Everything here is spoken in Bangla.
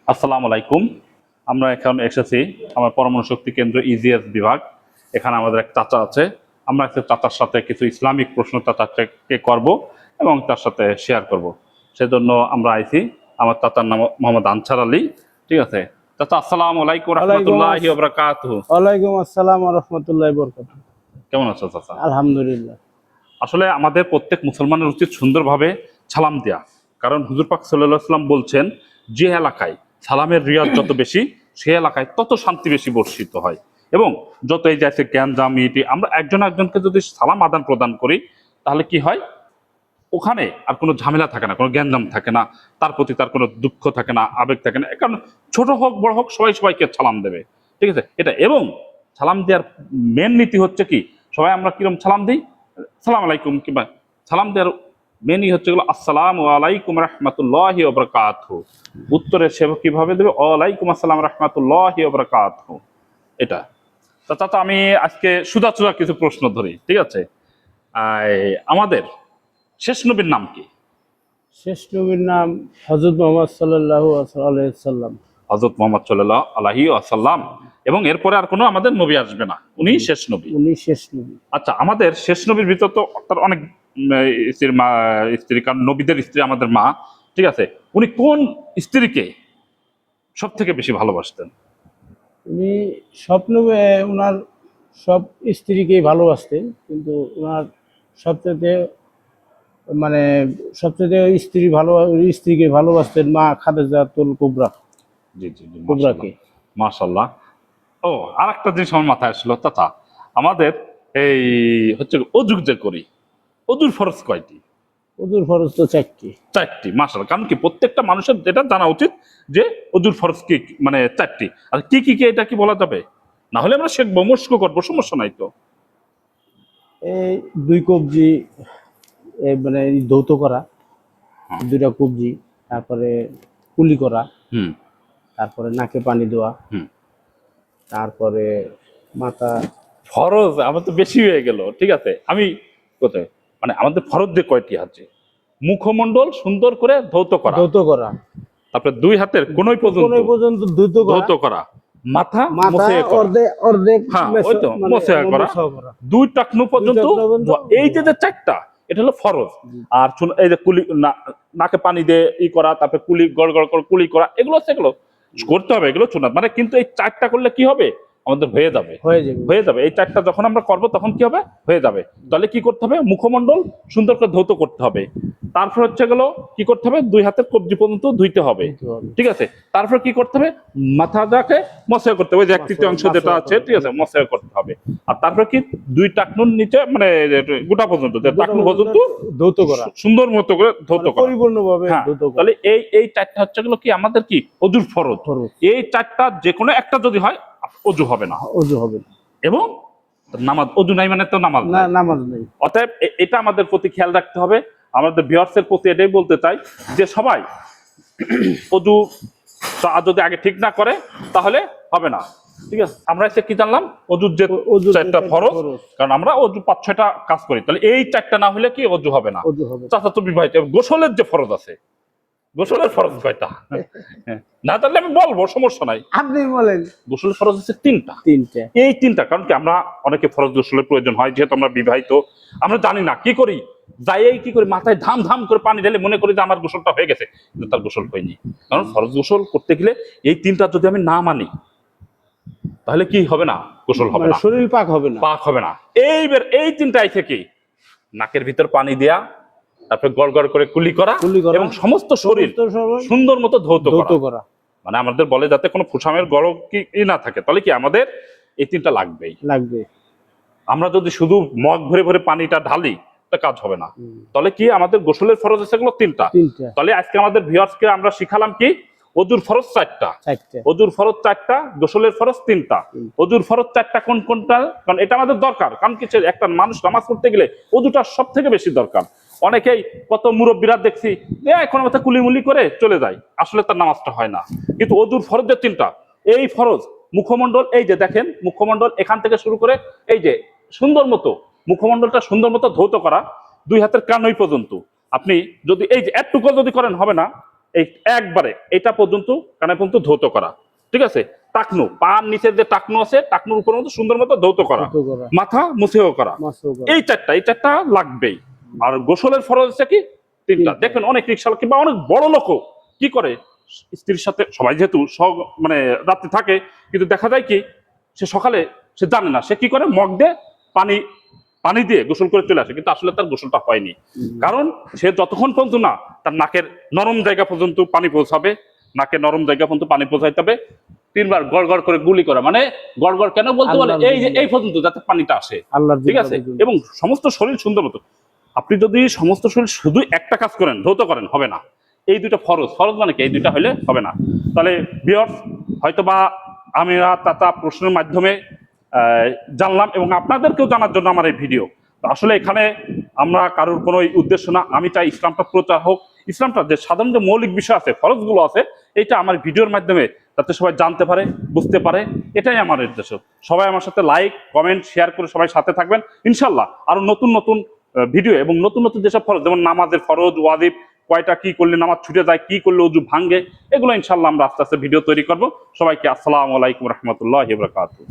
আসসালামু আলাইকুম। আমরা এখন এসেছি আমার পরমাণু শক্তি কেন্দ্র ইজিএস বিভাগ। এখানে আমাদের এক চাচা আছে। আমরা একটা চাচার সাথে কিছু ইসলামিক প্রশ্ন চাচাকে করব এবং তার সাথে শেয়ার করব। সেজন্য আমরা আইছি। আমার চাচার নাম মোহাম্মদ আনসার আলী। ঠিক আছে চাচা, আসসালামু আলাইকুম রহমতুল্লাহি ওয়া বারাকাতুহু। ওয়ালাইকুম আসসালাম ওয়া রাহমাতুল্লাহি ওয়া বারাকাতুহু। কেমন আছো চাচা? আলহামদুলিল্লাহ। আসলে আমাদের প্রত্যেক মুসলমানের উচিত সুন্দরভাবে সালাম দেয়া, কারণ হুজুর পাক সাল্লাল্লাহু আলাইহি ওয়াসাল্লাম বলছেন যে এলাকায় সালামের রিয়াজ যত বেশি সে এলাকায় তত শান্তি বেশি বর্ষিত হয়। এবং যত এই যে গ্যাঞ্জাম ইটি আমরা একজন একজনকে যদি সালাম আদান প্রদান করি তাহলে কি হয়, ওখানে আর কোনো ঝামেলা থাকে না, কোনো গ্যাঞ্জাম থাকে না, তার প্রতি তার কোনো দুঃখ থাকে না, আবেগ থাকে না। কারণ ছোট হোক বড় হোক সবাই সবাইকে সালাম দেবে। ঠিক আছে, এটা এবং সালাম দেওয়ার মেন নীতি হচ্ছে কি, সবাই আমরা কিরম সালাম দিই, সালাম আলাইকুম, কিংবা সালাম দেওয়ার মেনই হচ্ছে গেলো আসসালামু আলাইকুম রহমতুল্লাহি ওয়া বারাকাতুহু। উত্তরের সেবা কিভাবে দেবে, ওয়ালাইকুম আসসালাম রহমতুল্লাহি ওয়া বারাকাতুহু। এটা তো আমি আজকে সুদা সুদা কিছু প্রশ্ন ধরি, ঠিক আছে? আমাদের শেষ নবীর নাম কি? শেষ নবীর নাম হযরত মুহাম্মদ সাল্লাল্লাহু আলাইহি সাল্লাম। হযরত মুহাম্মদ সাল্লাল্লাহু আলাইহি ওয়াসাল্লাম। এবং এরপরে আর কোনো আমাদের নবী আসবে না, উনি শেষ নবী। উনি শেষ নবী। আচ্ছা, আমাদের শেষ নবীর ভিতর তো তার অনেক স্ত্রীর মা, স্ত্রী, কারণ নবীদের স্ত্রী আমাদের মা। ঠিক আছে, উনি কোন স্ত্রীকে সব থেকে বেশি ভালোবাসতেন? উনি ওনার সব স্ত্রীকেই ভালোবাসতেন, কিন্তু ওনার সবচেয়ে মানে সবচেয়ে স্ত্রীকে ভালোবাসতেন মা খাদিজাতুল কুবরা। জি জি জি, কুবরাকে। মাশাআল্লাহ। ও, আর একটা জিনিস আমার মাথায় আসলো চাচা, আমাদের এই হচ্ছে অজু যে করি, অজুর ফরজ কয়টি? ওজুর ফরজ তো 4টি। 4টি, মাশাআল্লাহ। কারণ কি প্রত্যেকটা মানুষের যেটা জানা উচিত যে অজুর ফরজ কি, মানে 4টি। আর কি কি কি এটা কি বলা যাবে? না হলে আমরা শিখবো, মস্ক করবো, সমস্যা নাই তো। এই 2 কবজি, মানে ধৌত করা, হ্যাঁ। 2টা কবজি, তারপরে কুলি করা, হুম তারপরে নাকে পানি দেওয়া, হুম। তারপরে মাথা। ফরজ আমার তো বেশি হয়ে গেল। ঠিক আছে, আমি কোথায়, মানে আমাদের ফরজ যে কয়টি আছে, মুখমণ্ডল সুন্দর করে ধৌত করা, ধৌত করা, তারপরে 2 হাতের কোনই পর্যন্ত ধৌত ধৌত করা, করা, মাথা মাথা মোছে করা, অর্ধেক হ্যাঁ ওই তো মানে মোছে করা, মোছা করা, 2 টাকনু পর্যন্ত ধোয়া। এই যে 4টা, এটা হলো ফরজ। আর এই যে কুলি, নাকে পানি দিয়ে করা, তারপরে কুলি গড় গড় করে কুলি করা, এগুলো সেগুলো করতে হবে, এগুলো সুন্নাত। মানে কিন্তু এই 4টা করলে কি হবে, আমাদের হয়ে যাবে, হয়ে যাবে। এই 4টা যখন আমরা করবো তখন কি হবে, হয়ে যাবে। তাহলে কি করতে হবে, মুখমণ্ডল সুন্দর করে ধৌত করতে হবে। তারপর হচ্ছে গেল কি করতে হবে, 2 হাতের কবজি পর্যন্ত ধুইতে হবে। ঠিক আছে, তারপর কি করতে হবে, মাথাটাকে মশা করতে হবে, যে 1/3 যেটা আছে, ঠিক আছে, মশা করতে হবে। আর তারপর কি 2 টাকনুর নিচে, মানে গোটা পর্যন্ত, যে টাকনু পর্যন্ত ধৌত করা, সুন্দর মতো করে ধৌত করা, পরিপূর্ণভাবে হ্যাঁ। ধৌত করা। তাহলে এই 4টা হচ্ছে গেল কি আমাদের কি অজুর ফরজ। এই 4টা যে কোনো একটা যদি হয় অজু হবে না, অজু হবে না। এবং নামাজ, অজু নাই মানে তো নামাজ না, নাই। নামাজ নেই। অতএব এটা আমাদের প্রতি খেয়াল রাখতে হবে। আমাদের ভিউয়ার্সের প্রতি এটাই বলতে চাই যে সবাই অজু যদি আগে ঠিক না করে তাহলে হবে না। ঠিক আছে, আমরা এসে কি জানলাম, অজুর যে 4টা ফরজ, কারণ আমরা অজু 5-6টা কাজ করি, তাহলে এই 4টা না হলে কি অজু হবে না। চাচা তো বিবাহিত, গোসলের যে ফরজ আছে, গোসলের ফরজ কয়টা? না তাহলে আমি বলবো, সমস্যা নাই, আপনি বলেন। গোসলের ফরজ হচ্ছে 3টা। এই 3টা, কারণ কি আমরা অনেকে ফরজ গোসলের প্রয়োজন হয়, যেহেতু আমরা বিবাহিত, আমরা জানি না, কি করি, যাই কি করি, মাথায় ধাম ধাম করে পানি ঢেলে মনে করি যে আমার গোসলটা হয়ে গেছে, কিন্তু তার গোসল হয়নি। কারণ ফরজ গোসল করতে গেলে এই 3টা যদি আমি না মানি তাহলে কি হবে না, গোসল হবে না, শরীর পাক হবে না, পাক হবে না। এইবার এই 3টাই থেকে নাকের ভিতর পানি দেয়া, তারপরে গড় গড় করে কুলি করা, এবং সমস্ত শরীর সুন্দর মতো ধৌত করা। মানে আমাদের বলে যাতে কোনো ফুসামের গড় কি না থাকে, তাহলে কি আমাদের এই 3টা লাগবেই। আমরা যদি শুধু মগ ভরে ভরে পানিটা ঢালি তা কাজ হবে না। তাহলে কি আমাদের গোসলের ফরজ আছে এগুলো 3টা। তাহলে আজকে আমাদের ভিউয়ার্সকে আমরা শিখালাম কি, অজুর ফরজ 4টা, অজুর ফরজ 4টা, গোসলের ফরজ 3টা। অজুর ফরজ 4টা কোন কোনটা, কারণ এটা আমাদের দরকার। কারণ কি, একটা মানুষ নামাজ পড়তে গেলে অজুটা সব থেকে বেশি দরকার। অনেকেই, কত মুরব্বীরা দেখছি এখন আমাদের কুলিমুলি করে চলে যায়, আসলে তার নামাজটা হয় না। কিন্তু অজুর ফরজ যে 3টা, এই ফরজ মুখমণ্ডল, এই যে দেখেন মুখমণ্ডল এখান থেকে শুরু করে এই যে সুন্দর মতো মুখমণ্ডলটা সুন্দর মতো ধৌত করা, 2 হাতের কানই পর্যন্ত। আপনি যদি এই যে একটুকু যদি করেন হবে না, এই একবারে এটা পর্যন্ত কানে পর্যন্ত ধৌত করা, ঠিক আছে? টাকনু, পার নিচে যে টাকনু আছে, টাকনুর উপর মতো সুন্দর মতো ধৌত করা, কত করা মাথা মুছেও করা, মাছও করা এই চারটা লাগবেই। আর গোসলের ফরজ হচ্ছে কি? তিনটা। তিনটা। দেখবেন অনেক রিক্সাওয়ালা কিংবা অনেক বড় লোকও কি করে, স্ত্রীর সাথে সবাই যেহেতু মানে রাত্রে থাকে, কিন্তু দেখা যায় কি সে সকালে সে জানে না, সে কি করে মগ দিয়ে পানি পানি দিয়ে গোসল করে চলে আসে, কিন্তু আসলে তার গোসলটা হয়নি। কারণ সে যতক্ষণ পর্যন্ত না তার নাকের নরম জায়গা পর্যন্ত পানি পৌঁছাবে, নাকের নরম জায়গা পর্যন্ত পানি পৌঁছাইতে হবে, 3 বার গড় গড় করে গুলি করা, মানে গড় গড় কেন বলতে বলে, আল্লাহর এই যে জিব্বা। এই পর্যন্ত যাতে পানিটা আসে, আল্লাহর ঠিক জিব্বা আছে? পর্যন্ত। এবং সমস্ত শরীর সুন্দর মতো। আপনি যদি সমস্ত শরীর শুধু একটা কাজ করেন, ধৌত করেন, হবে না। এই দুইটা ফরজ, ফরজ মানে কি, এই দুইটা হলে হবে না। তাহলে ভিউয়ার্স, হয়তোবা আমরা তাতা প্রশ্নের মাধ্যমে জানলাম, এবং আপনাদেরকেও জানার জন্য আমার এই ভিডিও। তো আসলে এখানে আমরা কারোর কোনো উদ্দেশ্য না, আমি চাই ইসলামটা প্রচার হোক, ইসলামটা যে সাধারণ যে মৌলিক বিষয় আছে, ফরজগুলো আছে, এটা আমার ভিডিওর মাধ্যমে যাতে সবাই জানতে পারে, বুঝতে পারে, এটাই আমার উদ্দেশ্য। সবাই আমার সাথে লাইক, কমেন্ট, শেয়ার করে সবাই সাথে থাকবেন। ইনশাল্লাহ আরো নতুন নতুন ভিডিও এবং নতুন নতুন যেসব ফরজ, যেমন নামাজের ফরজ, ওয়াজিব, কয়টা কি করলে নামাজ ছুটে যায়, কি করলে ওযু ভাঙ্গে, এগুলো ইনশাল্লাহ আমরা আস্তে আস্তে ভিডিও তৈরি করব। সবাইকে আসসালামু আলাইকুম রহমতুল্লাহ বারাকাতুহু।